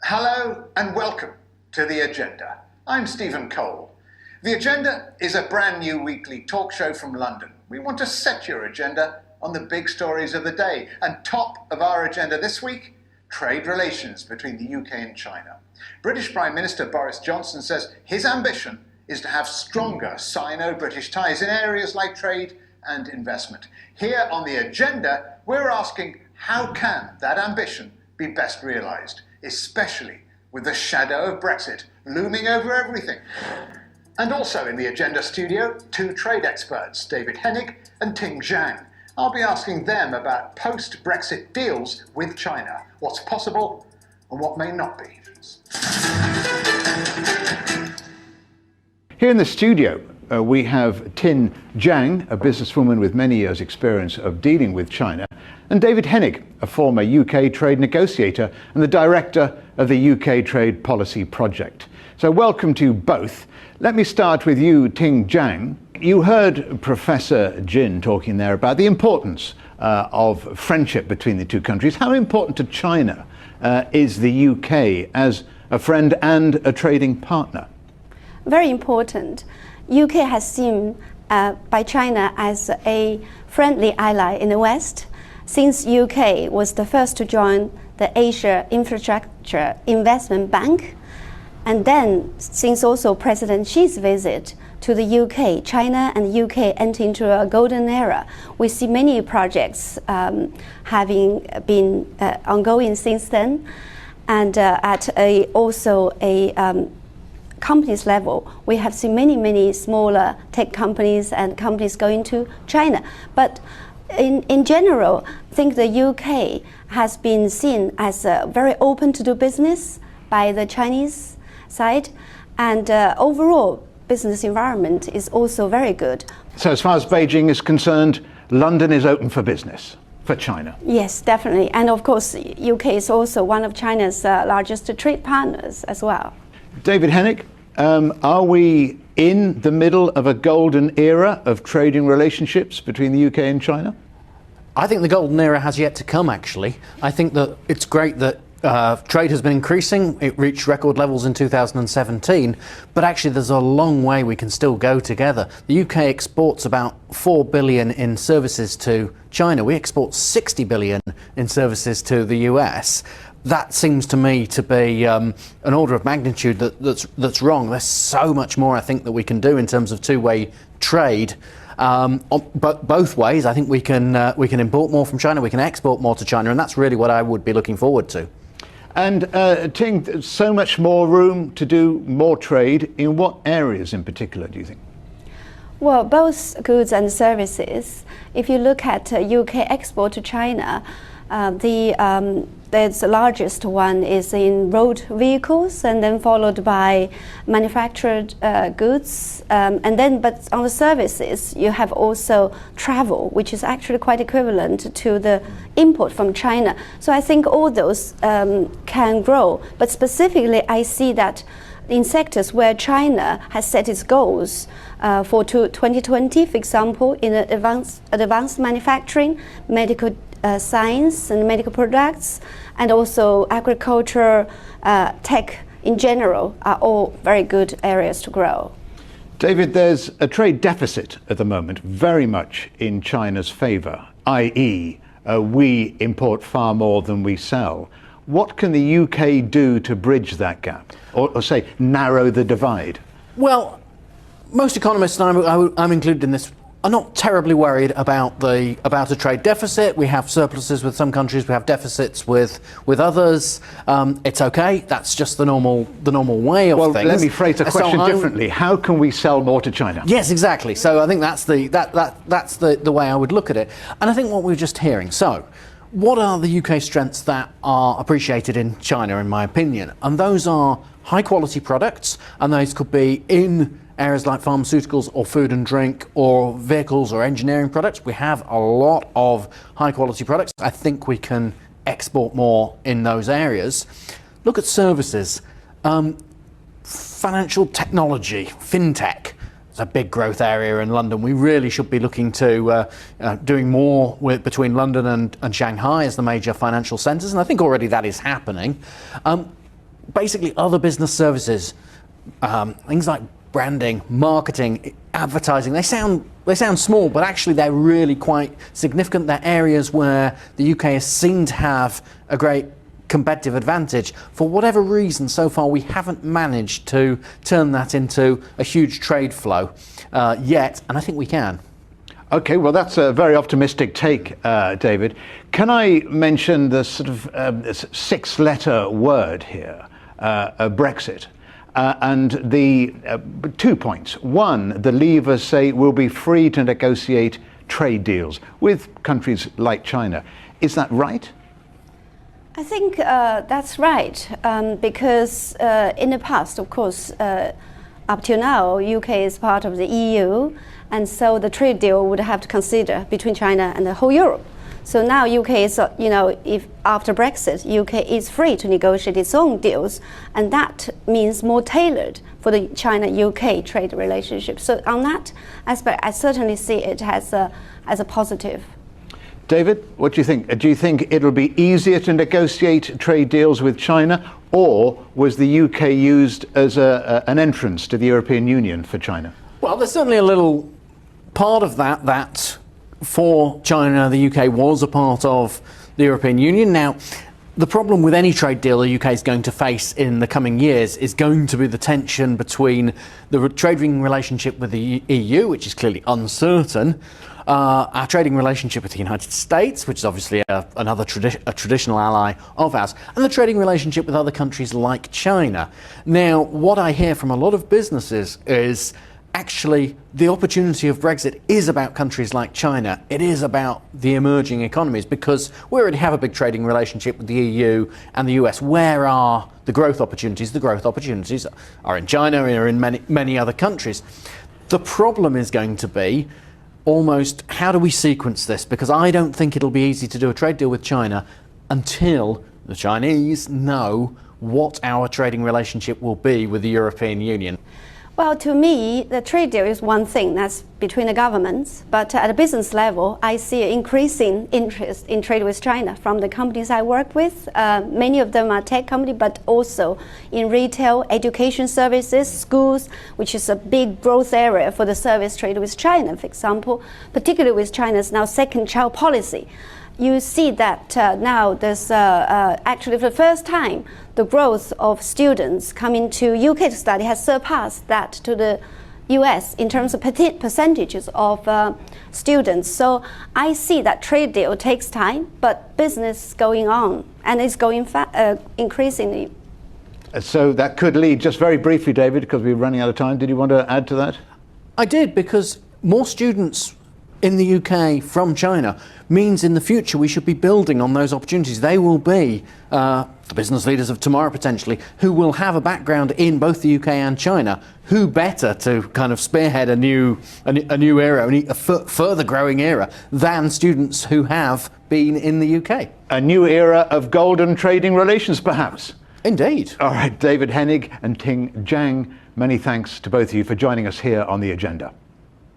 Hello and welcome to The Agenda. I'm Stephen Cole. The Agenda is a brand new weekly talk show from London. We want to set your agenda on the big stories of the day. And top of our agenda this week, trade relations between the UK and China. British Prime Minister Boris Johnson says his ambition is to have stronger Sino-British ties in areas like trade and investment. Here on The Agenda, we're asking how can that ambition be best realised, especially with the shadow of Brexit looming over everything. And also in the Agenda studio, two trade experts, David Hennig and Ting Zhang. I'll be asking them about post-Brexit deals with China, what's possible and what may not be. Here in the studio, we have Ting Zhang, a businesswoman with many years' experience of dealing with China, and David Hennig, a former UK trade negotiator and the director of the UK Trade Policy Project. So welcome to both. Let me start with you, Ting Zhang. You heard Professor Jin talking there about the importance of friendship between the two countries. How important to China is the UK as a friend and a trading partner? Very important. UK has seen by China as a friendly ally in the West since UK was the first to join the Asia Infrastructure Investment Bank. And then, since also President Xi's visit to the UK, China and the UK enter into a golden era. We see many projects having been ongoing since then. And at also a companies level, we have seen many smaller tech companies and companies going to China. But in general, I think the UK has been seen as very open to do business by the Chinese side, and overall business environment is also very good. So as far as Beijing is concerned, London is open for business for China? Yes, definitely. And of course, UK is also one of China's largest trade partners as well. David Hennig, are we in the middle of a golden era of trading relationships between the UK and China? I think the golden era has yet to come, actually. I think that it's great that trade has been increasing. It reached record levels in 2017, but actually there's a long way we can still go together. The UK exports about 4 billion in services to China. We export 60 billion in services to the US. That seems to me to be an order of magnitude that's wrong. There's so much more, I think, that we can do in terms of two-way trade. But both ways, I think we can import more from China, we can export more to China, and that's really what I would be looking forward to. And Ting, so much more room to do more trade. In what areas in particular, do you think? Well, both goods and services. If you look at UK export to China, the largest one is in road vehicles, and then followed by manufactured goods, and then but on the services you have also travel, which is actually quite equivalent to the import from China. So I think all those can grow, but specifically I see that in sectors where China has set its goals for 2020, for example, in advanced manufacturing, medical science and medical products, and also agriculture, tech in general are all very good areas to grow. David, there's a trade deficit at the moment, very much in China's favour, i.e. We import far more than we sell. What can the UK do to bridge that gap, or say narrow the divide? Well, most economists, and I'm included in this, are not terribly worried about a trade deficit. We have surpluses with some countries, we have deficits with others. It's okay. That's just the normal way of things. Well, let me phrase the question differently. How can we sell more to China? Yes, exactly. So I think that's the way I would look at it. And I think what we're just hearing. So, what are the UK strengths that are appreciated in China, in my opinion? And those are high quality products, and those could be in areas like pharmaceuticals or food and drink or vehicles or engineering products. We have a lot of high quality products. I think we can export more in those areas. Look at services. Financial technology, fintech. It's a big growth area in London. We really should be looking to doing more between London and Shanghai as the major financial centres, and I think already that is happening. basically other business services, things like branding, marketing, advertising, they sound small, but actually they're really quite significant. They're areas where the UK is seen to have a great competitive advantage. For whatever reason, so far we haven't managed to turn that into a huge trade flow yet, and I think we can. Okay, well, that's a very optimistic take, David. Can I mention the sort of six-letter word here, Brexit? And the 2 points. One, the Leavers say we'll be free to negotiate trade deals with countries like China. Is that right? I think that's right, because in the past, of course, up till now, UK is part of the EU, and so the trade deal would have to consider between China and the whole Europe. So now UK is, if after Brexit, UK is free to negotiate its own deals, and that means more tailored for the China-UK trade relationship. So on that aspect, I certainly see it as a positive. David, what do you think? Do you think it'll be easier to negotiate trade deals with China, or was the UK used as an entrance to the European Union for China? Well, there's certainly a little part of that for China, the UK was a part of the European Union. Now, the problem with any trade deal the UK is going to face in the coming years is going to be the tension between the trading relationship with the EU, which is clearly uncertain, our trading relationship with the United States, which is obviously another traditional ally of ours, and the trading relationship with other countries like China. Now, what I hear from a lot of businesses is actually the opportunity of Brexit is about countries like China. It is about the emerging economies, because we already have a big trading relationship with the EU and the US. Where are the growth opportunities? The growth opportunities are in China and are in many other countries. The problem is going to be almost how do we sequence this? Because I don't think it'll be easy to do a trade deal with China until the Chinese know what our trading relationship will be with the European Union. Well, to me, the trade deal is one thing that's between the governments, but at a business level, I see an increasing interest in trade with China from the companies I work with. Many of them are tech companies, but also in retail, education services, schools, which is a big growth area for the service trade with China, for example, particularly with China's now second child policy. You see that now there's actually for the first time, the growth of students coming to UK to study has surpassed that to the US in terms of percentages of students. So I see that trade deal takes time, but business going on, and it's going increasingly. So that could lead, just very briefly, David, because we're running out of time. Did you want to add to that? I did, because more students in the UK from China means in the future we should be building on those opportunities. They will be the business leaders of tomorrow, potentially, who will have a background in both the UK and China. Who better to kind of spearhead a new era, a further growing era, than students who have been in the UK? A new era of golden trading relations, perhaps? Indeed. All right, David Hennig and Ting Zhang, many thanks to both of you for joining us here on The Agenda.